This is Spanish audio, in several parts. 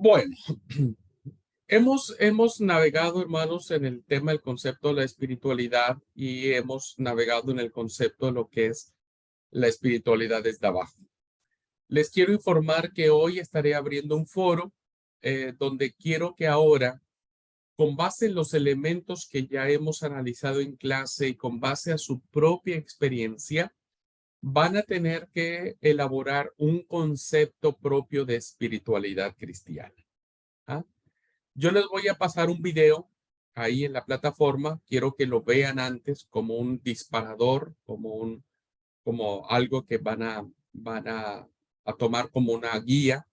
Bueno, hemos navegado, hermanos, en el tema del concepto de la espiritualidad y hemos navegado en el concepto de lo que es la espiritualidad desde abajo. Les quiero informar que hoy estaré abriendo un foro donde quiero que ahora, con base en los elementos que ya hemos analizado en clase y con base a su propia experiencia, van a tener que elaborar un concepto propio de espiritualidad cristiana. ¿Ah? Yo les voy a pasar un video ahí en la plataforma. Quiero que lo vean antes como un disparador, como algo que van a tomar como una guía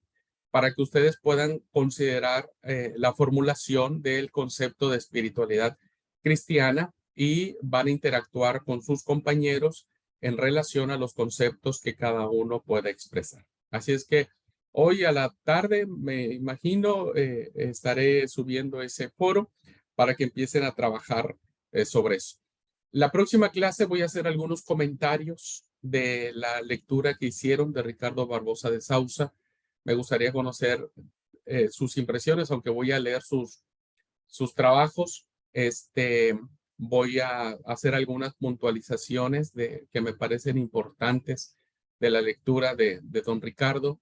para que ustedes puedan considerar la formulación del concepto de espiritualidad cristiana y van a interactuar con sus compañeros en relación a los conceptos que cada uno pueda expresar. Así es que hoy a la tarde, me imagino, estaré subiendo ese foro para que empiecen a trabajar sobre eso. La próxima clase voy a hacer algunos comentarios de la lectura que hicieron de Ricardo Barbosa de Sousa. Me gustaría conocer sus impresiones, aunque voy a leer sus trabajos. Voy a hacer algunas puntualizaciones que me parecen importantes de la lectura de don Ricardo.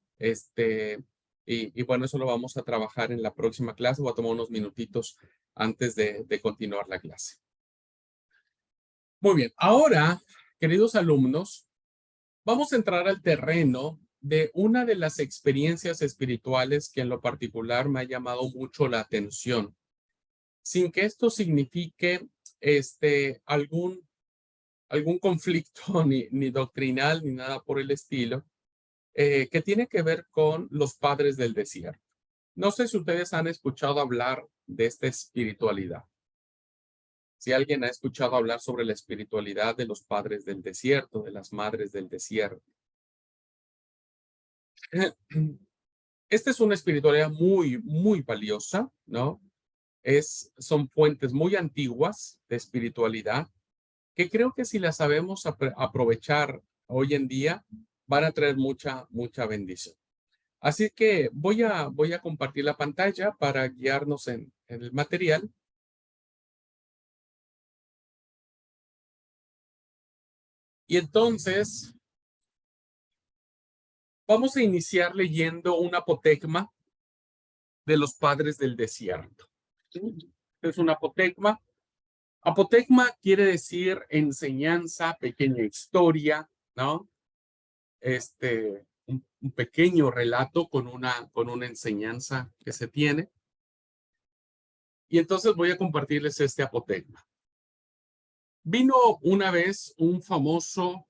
Y bueno, eso lo vamos a trabajar en la próxima clase. Voy a tomar unos minutitos antes de continuar la clase. Muy bien, ahora, queridos alumnos, vamos a entrar al terreno de una de las experiencias espirituales que en lo particular me ha llamado mucho la atención, sin que esto signifique algún conflicto ni doctrinal ni nada por el estilo, que tiene que ver con los padres del desierto. No sé si ustedes han escuchado hablar de esta espiritualidad. Si alguien ha escuchado hablar sobre la espiritualidad de los padres del desierto, de las madres del desierto. Esta es una espiritualidad muy, muy valiosa, ¿no? Son fuentes muy antiguas de espiritualidad que creo que si las sabemos aprovechar hoy en día, van a traer mucha, mucha bendición. Así que voy a compartir la pantalla para guiarnos en el material. Y entonces, vamos a iniciar leyendo un apotegma de los padres del desierto. Es un apotegma. Apotegma quiere decir enseñanza, pequeña historia, ¿no? Un pequeño relato con una enseñanza que se tiene. Y entonces voy a compartirles este apotegma. Vino una vez un famoso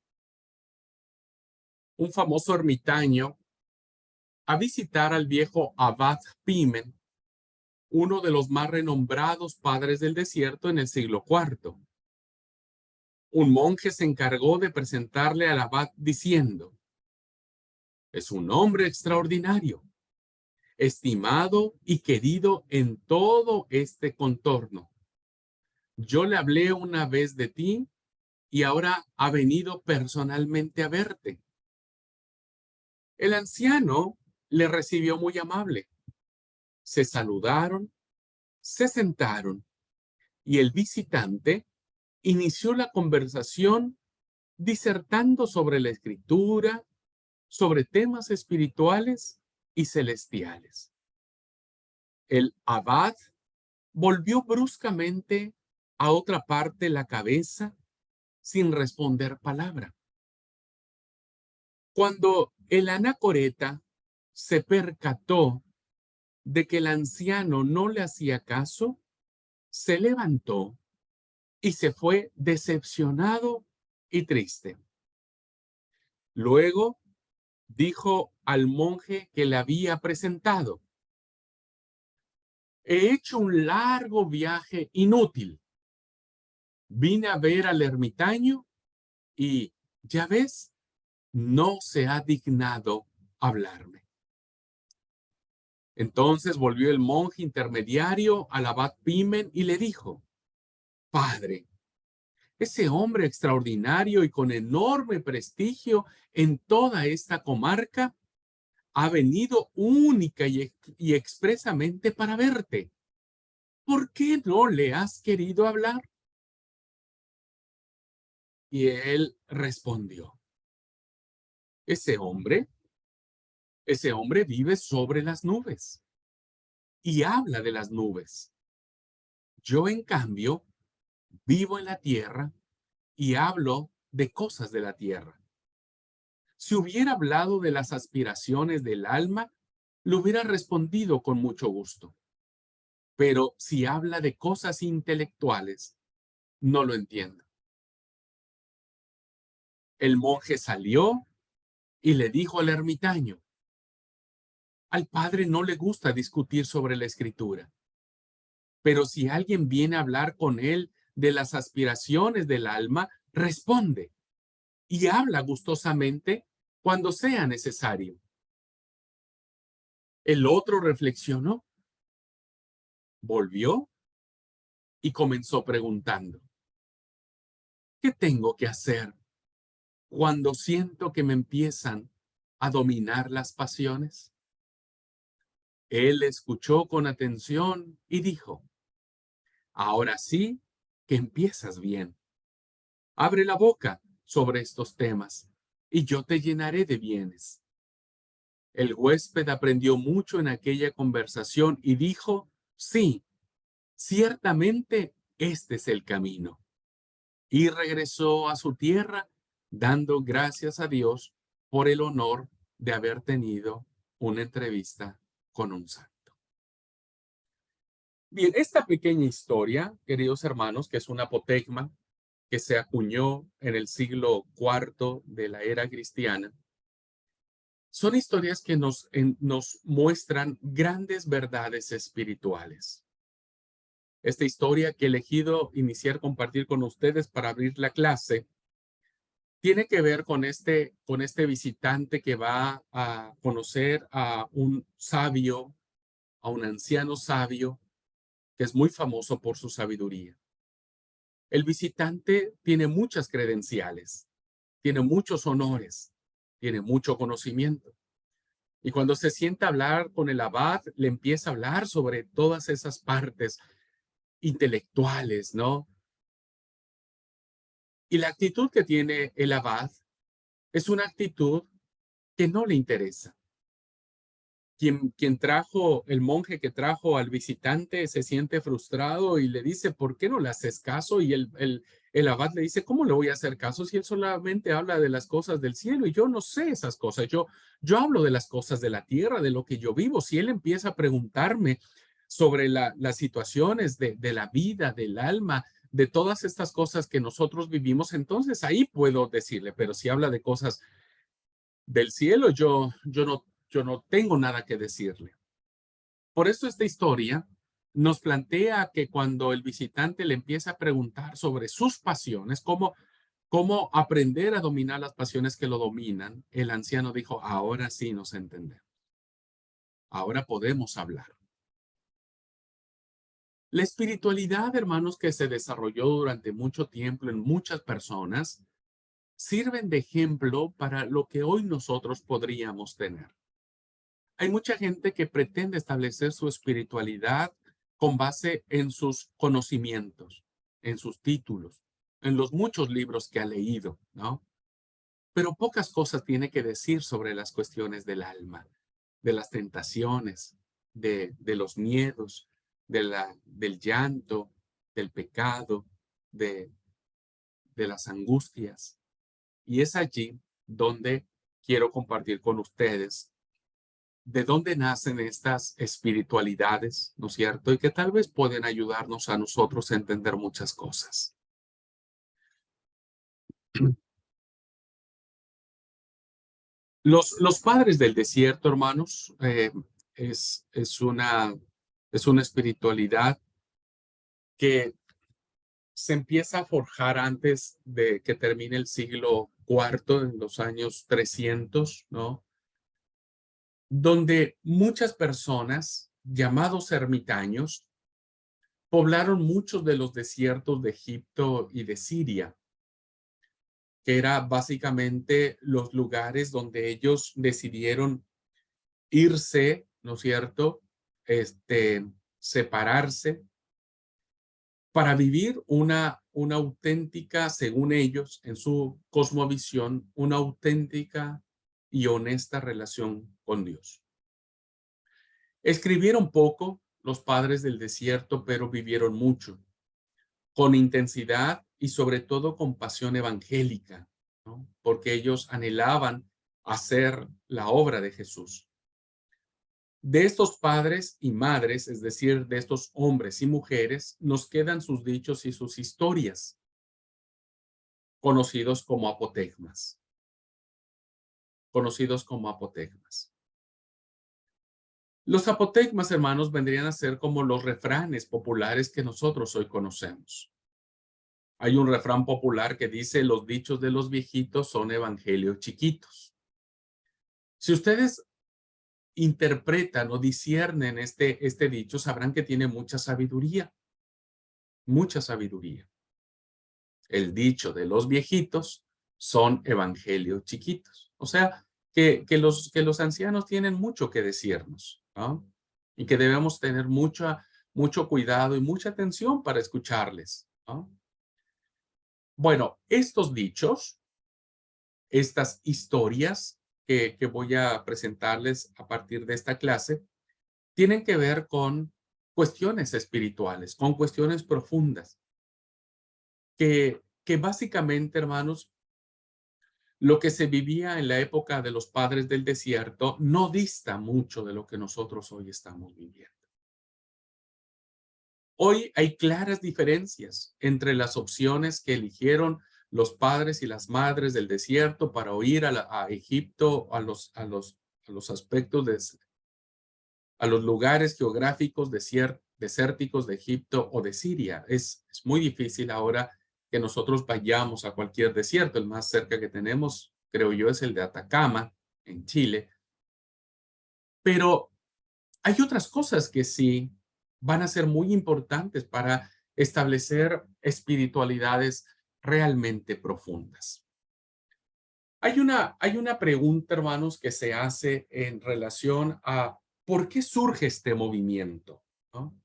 ermitaño a visitar al viejo Abad Pimen, uno de los más renombrados padres del desierto en el siglo IV. Un monje se encargó de presentarle al abad diciendo: es un hombre extraordinario, estimado y querido en todo este contorno. Yo le hablé una vez de ti y ahora ha venido personalmente a verte. El anciano le recibió muy amable. Se saludaron, se sentaron y el visitante inició la conversación disertando sobre la escritura, sobre temas espirituales y celestiales. El abad volvió bruscamente a otra parte la cabeza sin responder palabra. Cuando el anacoreta se percató de que el anciano no le hacía caso, se levantó y se fue decepcionado y triste. Luego dijo al monje que le había presentado: he hecho un largo viaje inútil. Vine a ver al ermitaño y, ya ves, no se ha dignado hablarme. Entonces volvió el monje intermediario al abad Pimen y le dijo: Padre, ese hombre extraordinario y con enorme prestigio en toda esta comarca ha venido única y expresamente para verte. ¿Por qué no le has querido hablar? Y él respondió, ese hombre, ese hombre vive sobre las nubes y habla de las nubes. Yo, en cambio, vivo en la tierra y hablo de cosas de la tierra. Si hubiera hablado de las aspiraciones del alma, le hubiera respondido con mucho gusto. Pero si habla de cosas intelectuales, no lo entiendo. El monje salió y le dijo al ermitaño, al padre no le gusta discutir sobre la escritura, pero si alguien viene a hablar con él de las aspiraciones del alma, responde y habla gustosamente cuando sea necesario. El otro reflexionó, volvió y comenzó preguntando, ¿qué tengo que hacer cuando siento que me empiezan a dominar las pasiones? Él escuchó con atención y dijo, ahora sí que empiezas bien. Abre la boca sobre estos temas y yo te llenaré de bienes. El huésped aprendió mucho en aquella conversación y dijo, sí, ciertamente este es el camino. Y regresó a su tierra dando gracias a Dios por el honor de haber tenido una entrevista con un santo. Bien, esta pequeña historia, queridos hermanos, que es un apotegma que se acuñó en el siglo IV de la era cristiana, son historias que nos muestran grandes verdades espirituales. Esta historia que he elegido iniciar compartir con ustedes para abrir la clase tiene que ver con este visitante que va a conocer a un sabio, a un anciano sabio, que es muy famoso por su sabiduría. El visitante tiene muchas credenciales, tiene muchos honores, tiene mucho conocimiento. Y cuando se sienta a hablar con el abad, le empieza a hablar sobre todas esas partes intelectuales, ¿no? Y la actitud que tiene el abad es una actitud que no le interesa. Quien trajo, el monje que trajo al visitante se siente frustrado y le dice, ¿por qué no le haces caso? Y el abad le dice, ¿cómo le voy a hacer caso si él solamente habla de las cosas del cielo y yo no sé esas cosas? Yo hablo de las cosas de la tierra, de lo que yo vivo. Si él empieza a preguntarme sobre las situaciones de la vida, del alma, de todas estas cosas que nosotros vivimos, entonces ahí puedo decirle, pero si habla de cosas del cielo, yo no tengo nada que decirle. Por eso esta historia nos plantea que cuando el visitante le empieza a preguntar sobre sus pasiones, cómo aprender a dominar las pasiones que lo dominan, el anciano dijo, ahora sí nos entendemos. Ahora podemos hablar. La espiritualidad, hermanos, que se desarrolló durante mucho tiempo en muchas personas, sirven de ejemplo para lo que hoy nosotros podríamos tener. Hay mucha gente que pretende establecer su espiritualidad con base en sus conocimientos, en sus títulos, en los muchos libros que ha leído, ¿no? Pero pocas cosas tiene que decir sobre las cuestiones del alma, de las tentaciones, de los miedos, del llanto, del pecado, de, de las angustias. Y es allí donde quiero compartir con ustedes de dónde nacen estas espiritualidades, ¿no es cierto? Y que tal vez pueden ayudarnos a nosotros a entender muchas cosas. Los padres del desierto, hermanos, es una espiritualidad que se empieza a forjar antes de que termine el siglo IV, en los años 300, ¿no? Donde muchas personas, llamados ermitaños, poblaron muchos de los desiertos de Egipto y de Siria, que era básicamente los lugares donde ellos decidieron irse, ¿no es cierto? Separarse para vivir una auténtica, según ellos, en su cosmovisión, una auténtica y honesta relación con Dios. Escribieron poco los padres del desierto, pero vivieron mucho, con intensidad y sobre todo con pasión evangélica, ¿no? Porque ellos anhelaban hacer la obra de Jesús. De estos padres y madres, es decir, de estos hombres y mujeres, nos quedan sus dichos y sus historias, conocidos como apotegmas, conocidos como apotegmas. Los apotegmas, hermanos, vendrían a ser como los refranes populares que nosotros hoy conocemos. Hay un refrán popular que dice, los dichos de los viejitos son evangelios chiquitos. Si ustedes interpretan o disciernen este dicho, sabrán que tiene mucha sabiduría, mucha sabiduría. El dicho de los viejitos son evangelios chiquitos. O sea, que los ancianos tienen mucho que decirnos, ¿no? Y que debemos tener mucho cuidado y mucha atención para escucharles, ¿no? Bueno, estos dichos, estas historias que voy a presentarles a partir de esta clase, tienen que ver con cuestiones espirituales, con cuestiones profundas, que básicamente, hermanos, lo que se vivía en la época de los padres del desierto no dista mucho de lo que nosotros hoy estamos viviendo. Hoy hay claras diferencias entre las opciones que eligieron los padres y las madres del desierto para huir a Egipto, a los aspectos a los lugares geográficos desérticos de Egipto o de Siria. Es muy difícil ahora que nosotros vayamos a cualquier desierto. El más cerca que tenemos, creo yo, es el de Atacama, en Chile. Pero hay otras cosas que sí van a ser muy importantes para establecer espiritualidades realmente profundas. Hay una pregunta, hermanos, que se hace en relación a ¿por qué surge este movimiento? ¿No?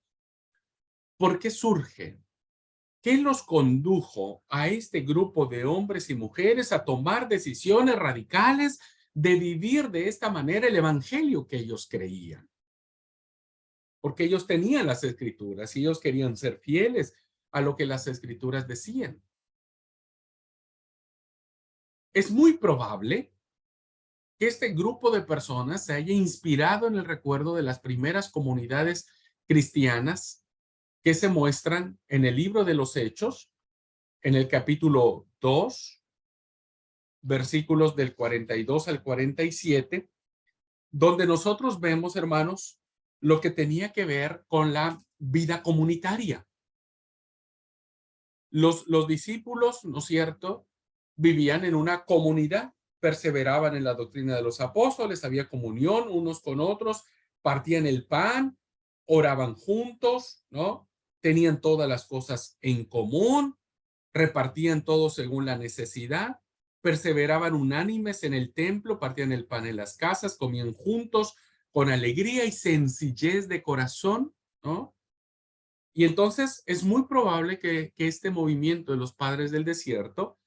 ¿Por qué surge? ¿Qué los condujo a este grupo de hombres y mujeres a tomar decisiones radicales de vivir de esta manera el evangelio que ellos creían? Porque ellos tenían las escrituras y ellos querían ser fieles a lo que las escrituras decían. Es muy probable que este grupo de personas se haya inspirado en el recuerdo de las primeras comunidades cristianas que se muestran en el libro de los Hechos, en el capítulo 2, versículos del 42 al 47, donde nosotros vemos, hermanos, lo que tenía que ver con la vida comunitaria. Los discípulos, ¿no es cierto?, vivían en una comunidad, perseveraban en la doctrina de los apóstoles, había comunión unos con otros, partían el pan, oraban juntos, ¿no? Tenían todas las cosas en común, repartían todo según la necesidad, perseveraban unánimes en el templo, partían el pan en las casas, comían juntos con alegría y sencillez de corazón, ¿no? Y entonces es muy probable que este movimiento de los padres del desierto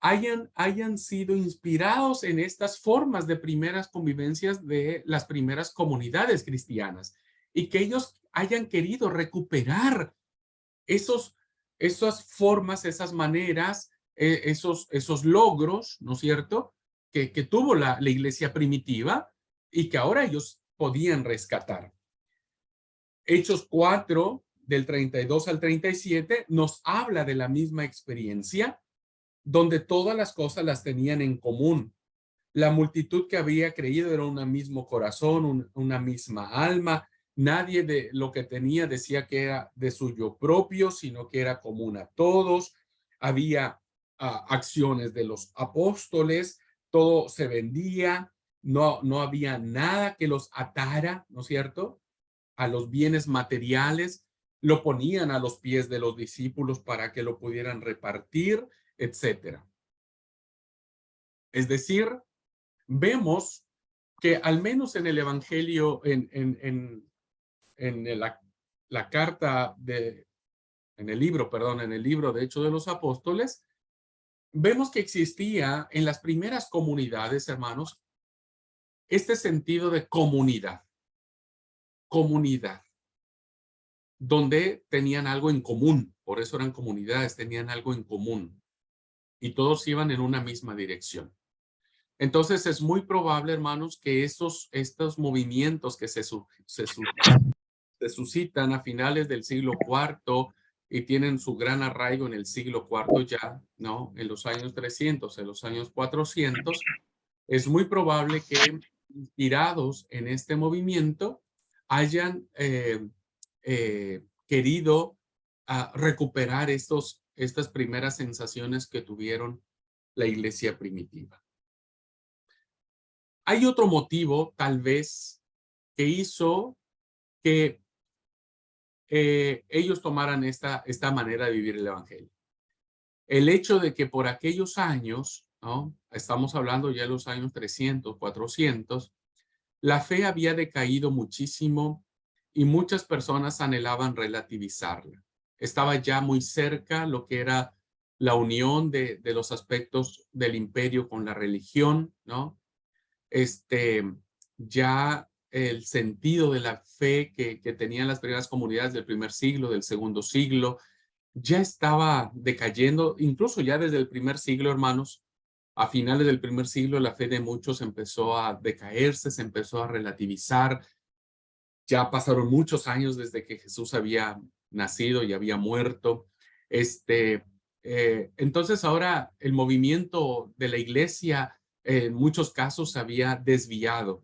hayan sido inspirados en estas formas de primeras convivencias de las primeras comunidades cristianas y que ellos hayan querido recuperar esas formas, esas maneras, esos logros, ¿no es cierto?, que tuvo la iglesia primitiva y que ahora ellos podían rescatar. Hechos 4, del 32 al 37, nos habla de la misma experiencia, donde todas las cosas las tenían en común. La multitud que había creído era un mismo corazón, una misma alma. Nadie de lo que tenía decía que era de suyo propio, sino que era común a todos. Había acciones de los apóstoles, todo se vendía, no había nada que los atara, ¿no es cierto?, a los bienes materiales, lo ponían a los pies de los discípulos para que lo pudieran repartir, etcétera. Es decir, vemos que al menos en el Evangelio, en la carta en el libro, perdón, en el libro de Hechos de los Apóstoles, vemos que existía en las primeras comunidades, hermanos, este sentido de comunidad, donde tenían algo en común, por eso eran comunidades, tenían algo en común y todos iban en una misma dirección. Entonces es muy probable, hermanos, que estos movimientos que se suscitan a finales del siglo IV y tienen su gran arraigo en el siglo IV ya, ¿no? En los años 300, en los años 400, es muy probable que, inspirados en este movimiento, hayan querido recuperar estas primeras sensaciones que tuvieron la iglesia primitiva. Hay otro motivo, tal vez, que hizo que ellos tomaran esta manera de vivir el evangelio. El hecho de que por aquellos años, ¿no? Estamos hablando ya de los años 300, 400, la fe había decaído muchísimo y muchas personas anhelaban relativizarla. Estaba ya muy cerca lo que era la unión de los aspectos del imperio con la religión, ¿no? Ya el sentido de la fe que tenían las primeras comunidades del primer siglo, del segundo siglo, ya estaba decayendo, incluso ya desde el primer siglo, hermanos. A finales del primer siglo, la fe de muchos empezó a decaerse, se empezó a relativizar. Ya pasaron muchos años desde que Jesús había nacido y había muerto. Entonces ahora el movimiento de la iglesia en muchos casos se había desviado.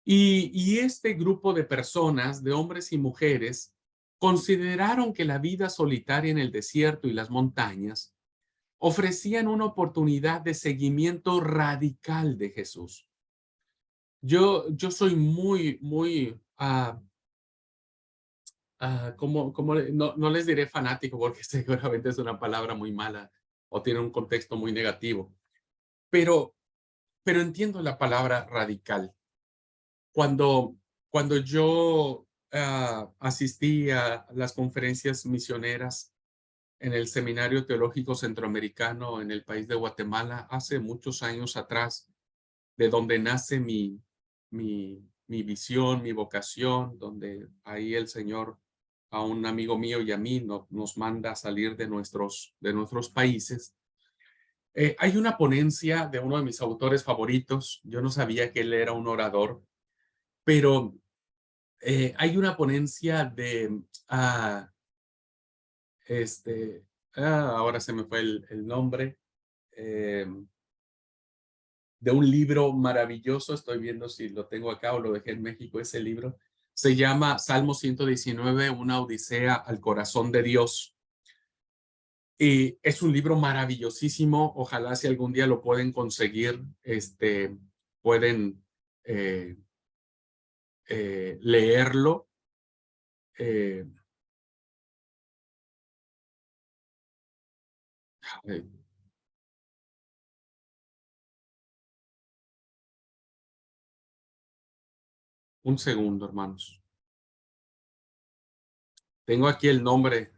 Y este grupo de personas, de hombres y mujeres, consideraron que la vida solitaria en el desierto y las montañas ofrecían una oportunidad de seguimiento radical de Jesús. Yo soy muy, no les diré fanático porque seguramente es una palabra muy mala o tiene un contexto muy negativo, pero entiendo la palabra radical. Cuando yo asistí a las conferencias misioneras en el Seminario Teológico Centroamericano en el país de Guatemala hace muchos años atrás, de donde nace mi visión, mi vocación, donde ahí el Señor a un amigo mío y a mí nos manda a salir de nuestros países. Hay una ponencia de uno de mis autores favoritos. Yo no sabía que él era un orador, pero hay una ponencia de, ahora se me fue el nombre, de un libro maravilloso. Estoy viendo si lo tengo acá o lo dejé en México, ese libro. Se llama Salmo 119, una odisea al corazón de Dios. Y es un libro maravillosísimo. Ojalá si algún día lo pueden conseguir, pueden leerlo. Eh, un segundo, hermanos. Tengo aquí el nombre.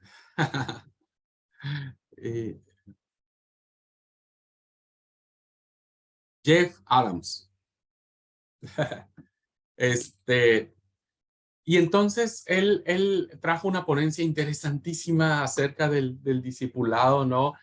eh, Jeff Adams. Y entonces él trajo una ponencia interesantísima acerca del discipulado, ¿no?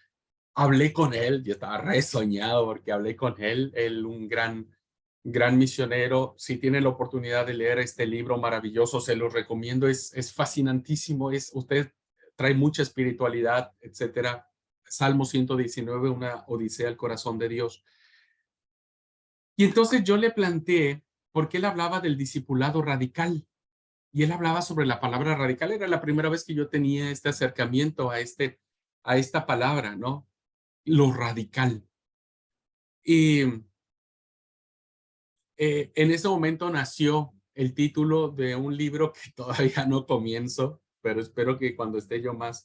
Hablé con él, yo estaba re soñado porque hablé con él un gran misionero. Si tienen la oportunidad de leer este libro maravilloso, se los recomiendo, es fascinantísimo, usted trae mucha espiritualidad, etcétera. Salmo 119, una odisea al corazón de Dios. Y entonces yo le planteé, porque él hablaba del discipulado radical, y él hablaba sobre la palabra radical. Era la primera vez que yo tenía este acercamiento a esta palabra, ¿no? Lo radical. Y en ese momento nació el título de un libro que todavía no comienzo, pero espero que cuando esté yo más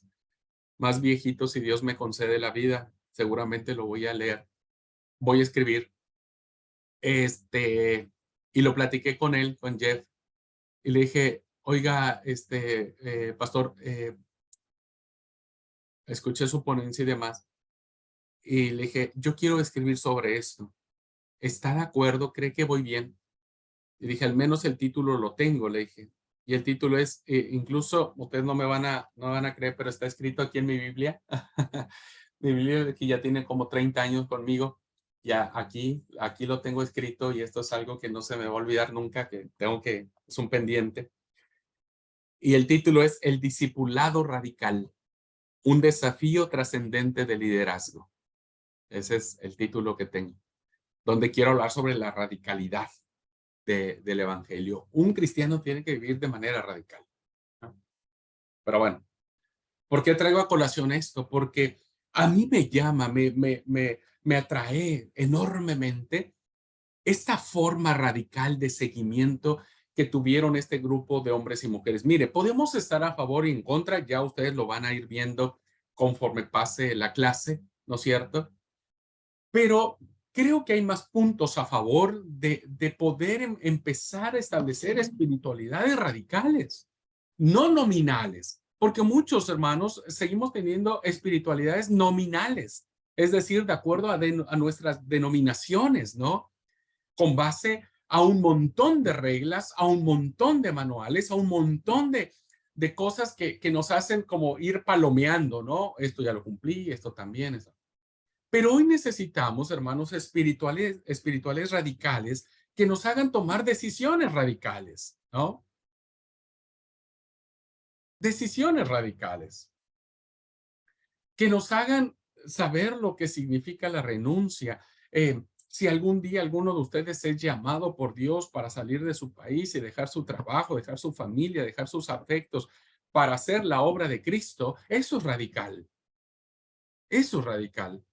viejito, si Dios me concede la vida, seguramente lo voy a leer. Voy a escribir. Y lo platiqué con él, con Jeff, y le dije, oiga, pastor, escuché su ponencia y demás, y le dije, yo quiero escribir sobre esto. ¿Está de acuerdo? ¿Cree que voy bien? Y dije, al menos el título lo tengo, le dije. Y el título es, incluso, ustedes no van a creer, pero está escrito aquí en mi Biblia. Mi Biblia que ya tiene como 30 años conmigo. Ya aquí lo tengo escrito y esto es algo que no se me va a olvidar nunca, es un pendiente. Y el título es El discipulado radical, un desafío trascendente de liderazgo. Ese es el título que tengo, donde quiero hablar sobre la radicalidad del evangelio. Un cristiano tiene que vivir de manera radical, ¿no? Pero bueno, ¿por qué traigo a colación esto? Porque a mí me llama, me atrae enormemente esta forma radical de seguimiento que tuvieron este grupo de hombres y mujeres. Mire, podemos estar a favor y en contra, ya ustedes lo van a ir viendo conforme pase la clase, ¿no es cierto? Pero creo que hay más puntos a favor de poder empezar a establecer espiritualidades radicales, no nominales, porque muchos hermanos seguimos teniendo espiritualidades nominales, es decir, de acuerdo a nuestras denominaciones, ¿no? Con base a un montón de reglas, a un montón de manuales, a un montón de cosas que nos hacen como ir palomeando, ¿no? Esto ya lo cumplí, esto también. Esto. Pero hoy necesitamos, hermanos, espirituales radicales que nos hagan tomar decisiones radicales, ¿no? Decisiones radicales que nos hagan saber lo que significa la renuncia. Si algún día alguno de ustedes es llamado por Dios para salir de su país y dejar su trabajo, dejar su familia, dejar sus afectos para hacer la obra de Cristo, eso es radical. Eso es radical.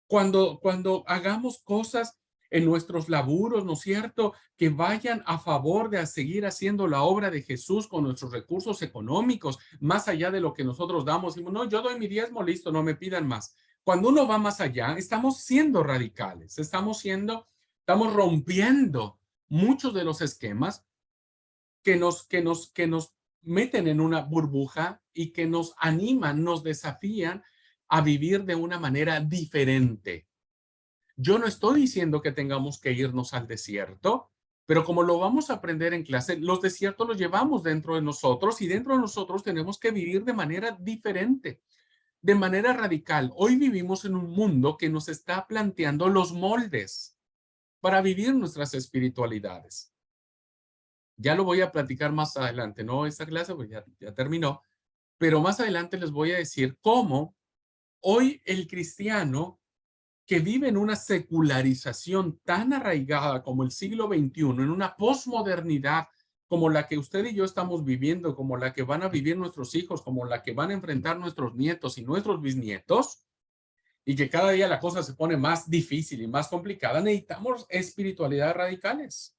Cuando hagamos cosas en nuestros laburos, ¿no es cierto? Que vayan a favor de seguir haciendo la obra de Jesús con nuestros recursos económicos, más allá de lo que nosotros damos. Y no, yo doy mi diezmo, listo, no me pidan más. Cuando uno va más allá, estamos siendo radicales, estamos rompiendo muchos de los esquemas que nos meten en una burbuja y que nos animan, nos desafían a vivir de una manera diferente. Yo no estoy diciendo que tengamos que irnos al desierto, pero como lo vamos a aprender en clase, los desiertos los llevamos dentro de nosotros y dentro de nosotros tenemos que vivir de manera diferente, de manera radical. Hoy vivimos en un mundo que nos está planteando los moldes para vivir nuestras espiritualidades. Ya lo voy a platicar más adelante, ¿no? Esta clase pues ya terminó, pero más adelante les voy a decir cómo hoy el cristiano que vive en una secularización tan arraigada como el siglo XXI, en una posmodernidad como la que usted y yo estamos viviendo, como la que van a vivir nuestros hijos, como la que van a enfrentar nuestros nietos y nuestros bisnietos, y que cada día la cosa se pone más difícil y más complicada, necesitamos espiritualidades radicales.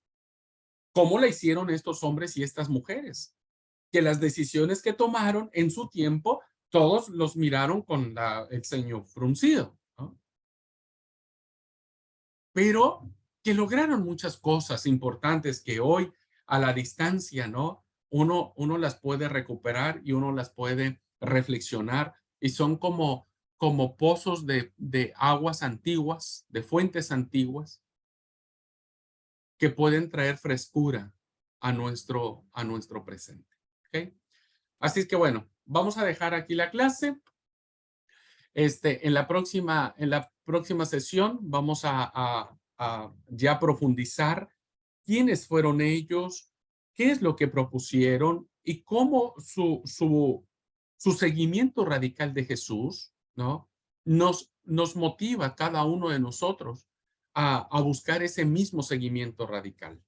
¿Cómo la hicieron estos hombres y estas mujeres? Que las decisiones que tomaron en su tiempo, todos los miraron con el ceño fruncido, ¿no? Pero que lograron muchas cosas importantes que hoy a la distancia, ¿no? Uno las puede recuperar y uno las puede reflexionar y son como pozos de aguas antiguas, de fuentes antiguas que pueden traer frescura a nuestro presente. ¿Ok? Así es que bueno, vamos a dejar aquí la clase. En la próxima sesión vamos a ya profundizar quiénes fueron ellos, qué es lo que propusieron y cómo su seguimiento radical de Jesús, ¿no? Nos motiva a cada uno de nosotros a buscar ese mismo seguimiento radical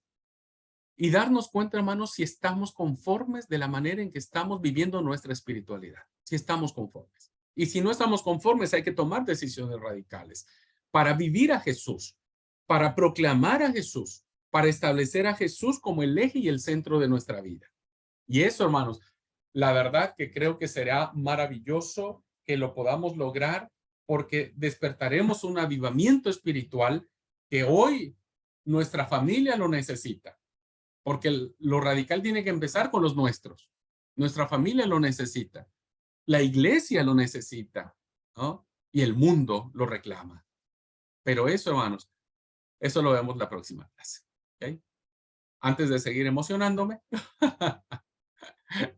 y darnos cuenta, hermanos, si estamos conformes de la manera en que estamos viviendo nuestra espiritualidad, si estamos conformes. Y si no estamos conformes, hay que tomar decisiones radicales para vivir a Jesús, para proclamar a Jesús, para establecer a Jesús como el eje y el centro de nuestra vida. Y eso, hermanos, la verdad que creo que será maravilloso que lo podamos lograr porque despertaremos un avivamiento espiritual que hoy Nuestra familia lo necesita, porque lo radical tiene que empezar con los nuestros. Nuestra familia lo necesita. La iglesia lo necesita, ¿no? Y el mundo lo reclama. Pero eso, hermanos, eso lo vemos la próxima clase. ¿Okay? Antes de seguir emocionándome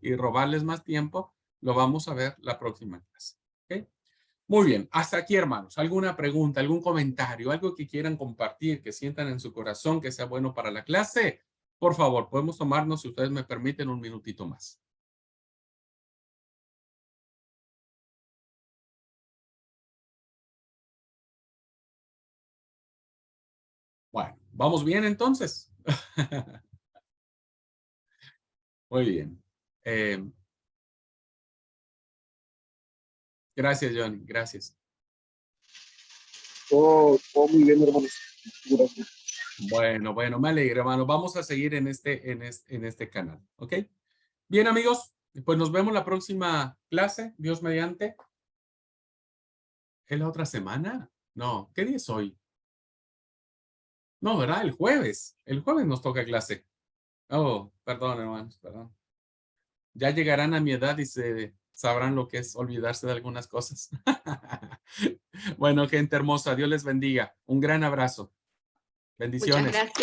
y robarles más tiempo, lo vamos a ver la próxima clase. ¿Okay? Muy bien, hasta aquí, hermanos. ¿Alguna pregunta, algún comentario, algo que quieran compartir, que sientan en su corazón que sea bueno para la clase? Por favor, podemos tomarnos, si ustedes me permiten, un minutito más. Bueno, ¿vamos bien entonces? Muy bien. Gracias, Johnny. Gracias. Todo muy bien, hermanos. Gracias. Bueno, me alegro, hermano. Vamos a seguir en este canal, ¿ok? Bien, amigos, pues nos vemos la próxima clase, Dios mediante. ¿Es la otra semana? No, ¿qué día es hoy? No, ¿verdad? El jueves. El jueves nos toca clase. Oh, perdón, hermanos, perdón. Ya llegarán a mi edad y se sabrán lo que es olvidarse de algunas cosas. Bueno, gente hermosa, Dios les bendiga. Un gran abrazo. Muchas Bendiciones. gracias.